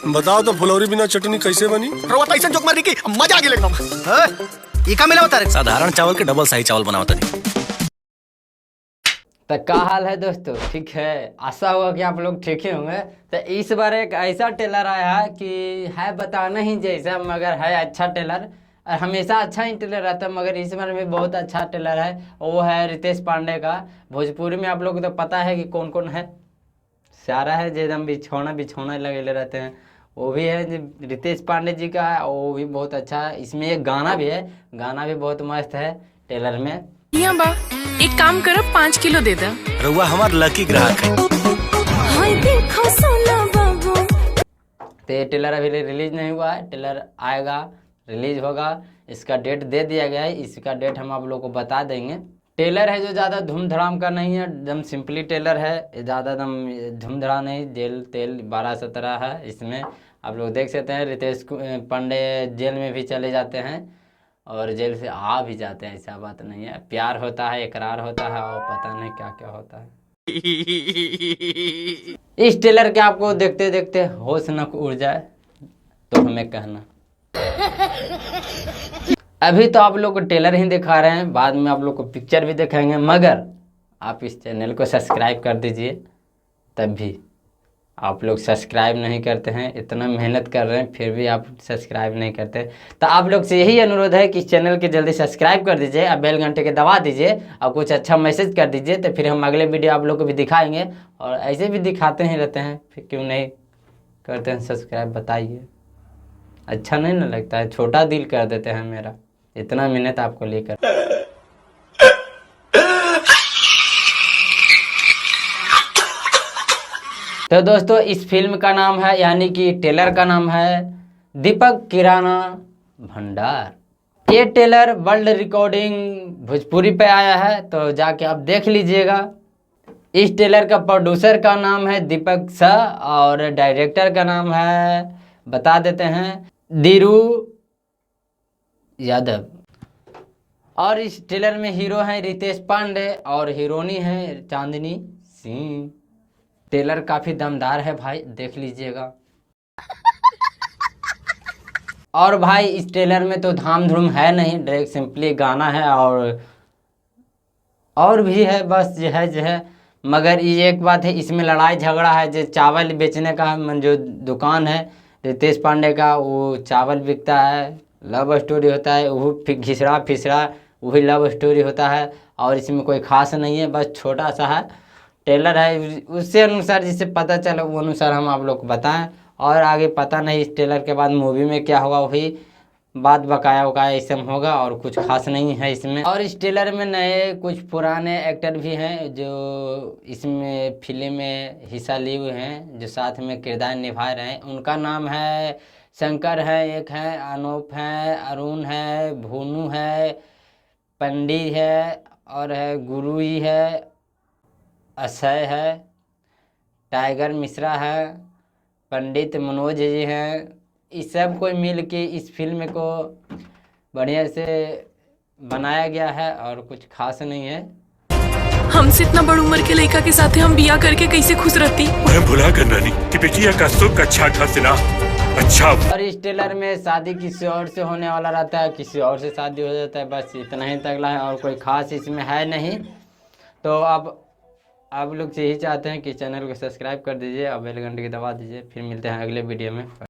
बताओ तो फुलौरी बिना चटनी कैसे बनी? रउआ तो ऐसा जोक मार दी कि मजा आ गया एकदम। हां ई का मिला बता रे? साधारण चावल के डबल शाही चावल बनावता नहीं। तो क्या हाल है दोस्तों, ठीक है? आशा हुआ कि आप लोग ठीक ही होंगे। तो इस बार एक ऐसा टेलर आया है कि है बताना ही जैसा, मगर है अच्छा टेलर। और हमेशा अच्छा ही टेलर रहता है, मगर इस बार भी बहुत अच्छा टेलर है। वो है रितेश पांडे का। भोजपुरी में आप लोग को तो पता है कि कौन कौन है। सारा है एकदम बिछौना बिछौना लगे रहते हैं, वो भी है रितेश पांडे जी का है। वो भी बहुत अच्छा है। इसमें एक गाना भी है, गाना भी बहुत मस्त है टेलर में। यहाँ बा एक काम कर, 5 किलो दे दे। रउआ हमार लकी ग्राहक है। तो ये टेलर अभी रिलीज नहीं हुआ है, टेलर आएगा, रिलीज होगा। इसका डेट दे दिया गया है, इसका डेट हम आप लोग को बता देंगे। टेलर है जो ज़्यादा धूम धड़ाम का नहीं है, एकदम सिंपली टेलर है, ज़्यादा एकदम धूम धड़ाम नहीं। जेल तेल 12-17 है इसमें, आप लोग देख सकते हैं। रितेश पांडे जेल में भी चले जाते हैं और जेल से आ भी जाते हैं, ऐसा बात नहीं है। प्यार होता है, इकरार होता है और पता नहीं क्या क्या होता है। इस टेलर के आपको देखते देखते होश न उड़ जाए तो हमें कहना। अभी तो आप लोग को टेलर ही दिखा रहे हैं, बाद में आप लोग को पिक्चर भी दिखाएंगे। मगर आप इस चैनल को सब्सक्राइब कर दीजिए, तब भी आप लोग सब्सक्राइब नहीं करते हैं। इतना मेहनत कर रहे हैं फिर भी आप सब्सक्राइब नहीं करते। तो आप लोग से यही अनुरोध है कि इस चैनल के जल्दी सब्सक्राइब कर दीजिए और बेल घंटे के दबा दीजिए और कुछ अच्छा मैसेज कर दीजिए, तो फिर हम अगले वीडियो आप लोग को भी दिखाएंगे। और ऐसे भी दिखाते ही रहते हैं, फिर क्यों नहीं करते हैं सब्सक्राइब, बताइए। अच्छा नहीं ना लगता है? छोटा दिल कर देते हैं मेरा, इतना मेहनत आपको लेकर। तो दोस्तों इस फिल्म का नाम है, यानी कि टेलर का नाम है दीपक किराना भंडार। ये टेलर वर्ल्ड रिकॉर्डिंग भोजपुरी पे आया है, तो जाके आप देख लीजिएगा। इस टेलर का प्रोड्यूसर का नाम है दीपक शाह और डायरेक्टर का नाम है, बता देते हैं, धीरू यादव। और इस टेलर में हीरो हैं रितेश पांडे और हीरोइनी है चांदनी सिंह। टेलर काफी दमदार है भाई, देख लीजिएगा। और भाई इस टेलर में तो धाम धूम है नहीं, डायरेक्ट सिंपली गाना है और भी है, बस जो है। मगर ये एक बात है, इसमें लड़ाई झगड़ा है। जो चावल बेचने का जो दुकान है रितेश पांडे का, वो चावल बिकता है, लव स्टोरी होता है, वो घिसड़ा फिसड़ा वही लव स्टोरी होता है। और इसमें कोई खास नहीं है, बस छोटा सा है टेलर है। उससे अनुसार जिससे पता चला वो अनुसार हम आप लोग को बताएं। और आगे पता नहीं इस टेलर के बाद मूवी में क्या होगा, वही बात बकाया उकाया इसमें होगा, और कुछ खास नहीं है इसमें। और इस टेलर में नए कुछ पुराने एक्टर भी हैं जो इसमें फिल्म में हिस्सा लिए हुए हैं, जो साथ में किरदार निभा रहे हैं। उनका नाम है शंकर है, एक है अनूप है, अरुण है, भूनू है, पंडित है, और है गुरुई है, अक्षय है, टाइगर मिश्रा है, पंडित मनोज जी हैं। इस सब को मिल के इस फिल्म को बढ़िया से बनाया गया है और कुछ खास नहीं है। हमसे इतना बड़ उम्र के लड़का के साथ हम बिया करके कैसे खुश रहती। मैं भुला कर नानी कि बेटिया का सुख अच्छा ठासिला अच्छा। और इस टेलर में शादी किसी और से होने वाला रहता है, किसी और से शादी हो जाता है, बस इतना ही तगला है और कोई खास इसमें है नहीं। तो अब आप लोग से यही चाहते हैं कि चैनल को सब्सक्राइब कर दीजिए और बेल घंटे की दबा दीजिए। फिर मिलते हैं अगले वीडियो में।